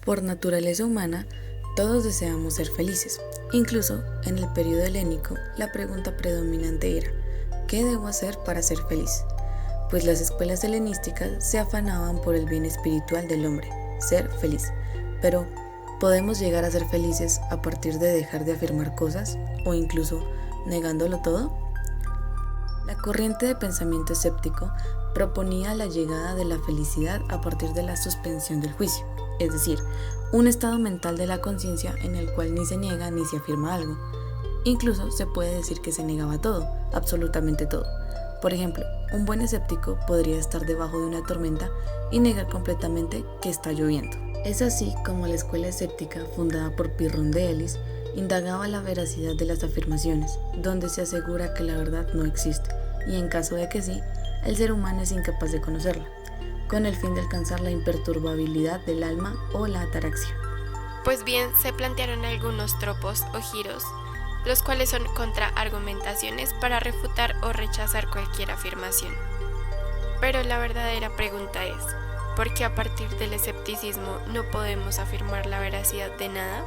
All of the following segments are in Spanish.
Por naturaleza humana, todos deseamos ser felices. Incluso en el periodo helénico, la pregunta predominante era: ¿qué debo hacer para ser feliz? Pues las escuelas helenísticas se afanaban por el bien espiritual del hombre, ser feliz. Pero, ¿podemos llegar a ser felices a partir de dejar de afirmar cosas o incluso negándolo todo? La corriente de pensamiento escéptico proponía la llegada de la felicidad a partir de la suspensión del juicio, es decir, un estado mental de la conciencia en el cual ni se niega ni se afirma algo. Incluso se puede decir que se negaba todo, absolutamente todo. Por ejemplo, un buen escéptico podría estar debajo de una tormenta y negar completamente que está lloviendo. Es así como la escuela escéptica, fundada por Pirrón de Elis, indagaba la veracidad de las afirmaciones, donde se asegura que la verdad no existe, y en caso de que sí, el ser humano es incapaz de conocerla, con el fin de alcanzar la imperturbabilidad del alma o la ataraxia. Pues bien, se plantearon algunos tropos o giros, los cuales son contraargumentaciones para refutar o rechazar cualquier afirmación. Pero la verdadera pregunta es: ¿por qué a partir del escepticismo no podemos afirmar la veracidad de nada?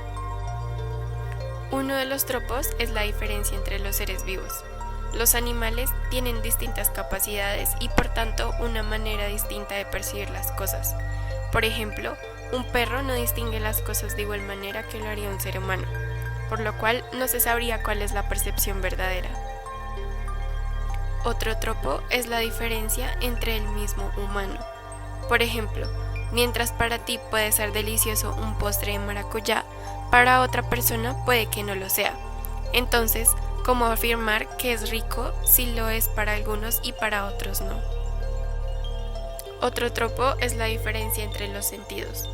Uno de los tropos es la diferencia entre los seres vivos. Los animales tienen distintas capacidades y por tanto una manera distinta de percibir las cosas. Por ejemplo, un perro no distingue las cosas de igual manera que lo haría un ser humano, por lo cual no se sabría cuál es la percepción verdadera. Otro tropo es la diferencia entre el mismo humano. Por ejemplo, mientras para ti puede ser delicioso un postre de maracuyá, para otra persona puede que no lo sea. Entonces, ¿cómo afirmar que es rico si lo es para algunos y para otros no? Otro tropo es la diferencia entre los sentidos.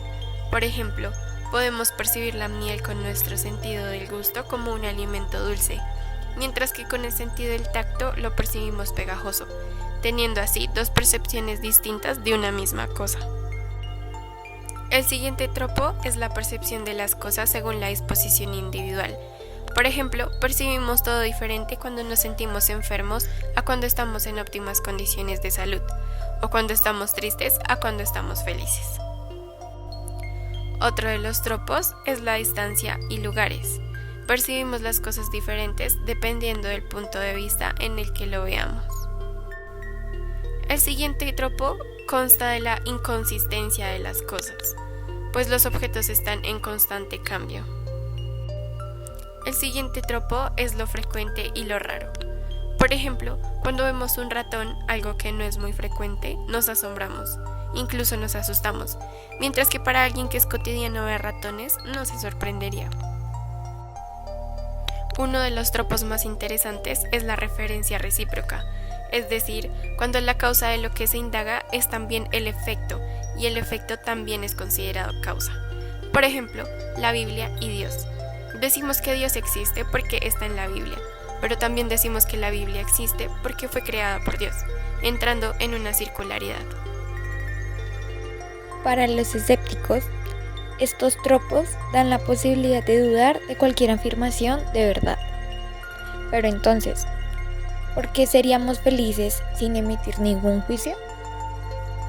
Por ejemplo, podemos percibir la miel con nuestro sentido del gusto como un alimento dulce, mientras que con el sentido del tacto lo percibimos pegajoso, teniendo así dos percepciones distintas de una misma cosa. El siguiente tropo es la percepción de las cosas según la disposición individual. Por ejemplo, percibimos todo diferente cuando nos sentimos enfermos a cuando estamos en óptimas condiciones de salud, o cuando estamos tristes a cuando estamos felices. Otro de los tropos es la distancia y lugares. Percibimos las cosas diferentes dependiendo del punto de vista en el que lo veamos. El siguiente tropo consta de la inconsistencia de las cosas, pues los objetos están en constante cambio. El siguiente tropo es lo frecuente y lo raro. Por ejemplo, cuando vemos un ratón, algo que no es muy frecuente, nos asombramos, incluso nos asustamos, mientras que para alguien que es cotidiano ver ratones, no se sorprendería. Uno de los tropos más interesantes es la referencia recíproca, es decir, cuando la causa de lo que se indaga es también el efecto, y el efecto también es considerado causa. Por ejemplo, la Biblia y Dios. Decimos que Dios existe porque está en la Biblia, pero también decimos que la Biblia existe porque fue creada por Dios, entrando en una circularidad. Para los escépticos, estos tropos dan la posibilidad de dudar de cualquier afirmación de verdad. Pero entonces, ¿por qué seríamos felices sin emitir ningún juicio?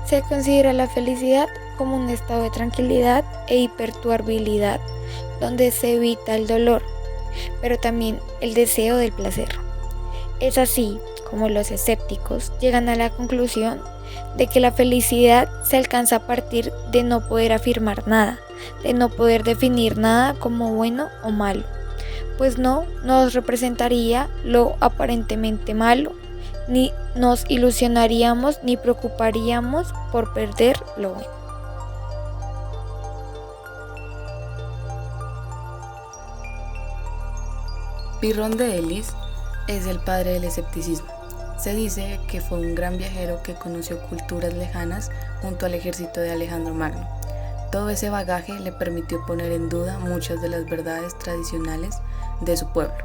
Se considera la felicidad como un estado de tranquilidad e imperturbabilidad donde se evita el dolor, pero también el deseo del placer. Es así como los escépticos llegan a la conclusión de que la felicidad se alcanza a partir de no poder afirmar nada, de no poder definir nada como bueno o malo, pues no nos representaría lo aparentemente malo, ni nos ilusionaríamos ni preocuparíamos por perder lo bueno. Pirrón de Elis es el padre del escepticismo. Se dice que fue un gran viajero que conoció culturas lejanas junto al ejército de Alejandro Magno. Todo ese bagaje le permitió poner en duda muchas de las verdades tradicionales de su pueblo.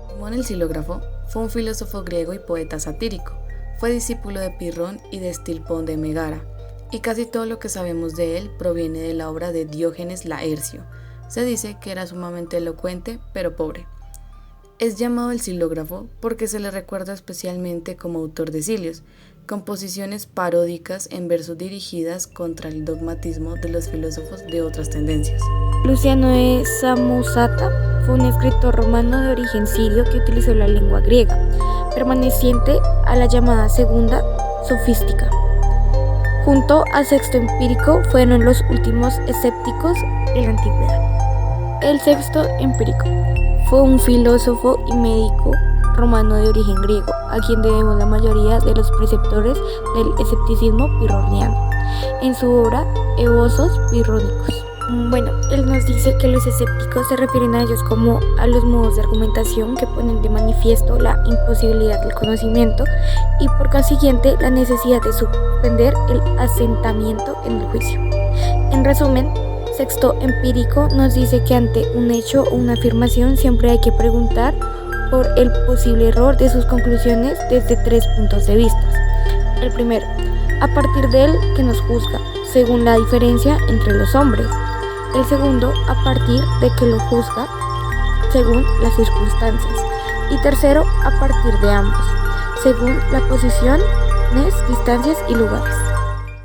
Simón el Silógrafo fue un filósofo griego y poeta satírico. Fue discípulo de Pirrón y de Estilpón de Megara, y casi todo lo que sabemos de él proviene de la obra de Diógenes Laercio. Se dice que era sumamente elocuente, pero pobre. Es llamado el Silógrafo porque se le recuerda especialmente como autor de Silios, composiciones paródicas en versos dirigidas contra el dogmatismo de los filósofos de otras tendencias. Luciano de Samosata fue un escritor romano de origen sirio que utilizó la lengua griega, perteneciente a la llamada segunda sofística. Junto a Sexto Empírico fueron los últimos escépticos de la antigüedad. El Sexto Empírico fue un filósofo y médico romano de origen griego, a quien debemos la mayoría de los preceptores del escepticismo pirroniano, en su obra Esbozos Pirrónicos. Él nos dice que los escépticos se refieren a ellos como a los modos de argumentación que ponen de manifiesto la imposibilidad del conocimiento y por consiguiente la necesidad de suspender el asentamiento en el juicio. En resumen, Sexto Empírico nos dice que ante un hecho o una afirmación siempre hay que preguntar por el posible error de sus conclusiones desde 3 puntos de vista. El primero, a partir del que nos juzga, según la diferencia entre los hombres. El segundo, a partir de que lo juzga, según las circunstancias. Y tercero, a partir de ambos, según las posiciones, distancias y lugares.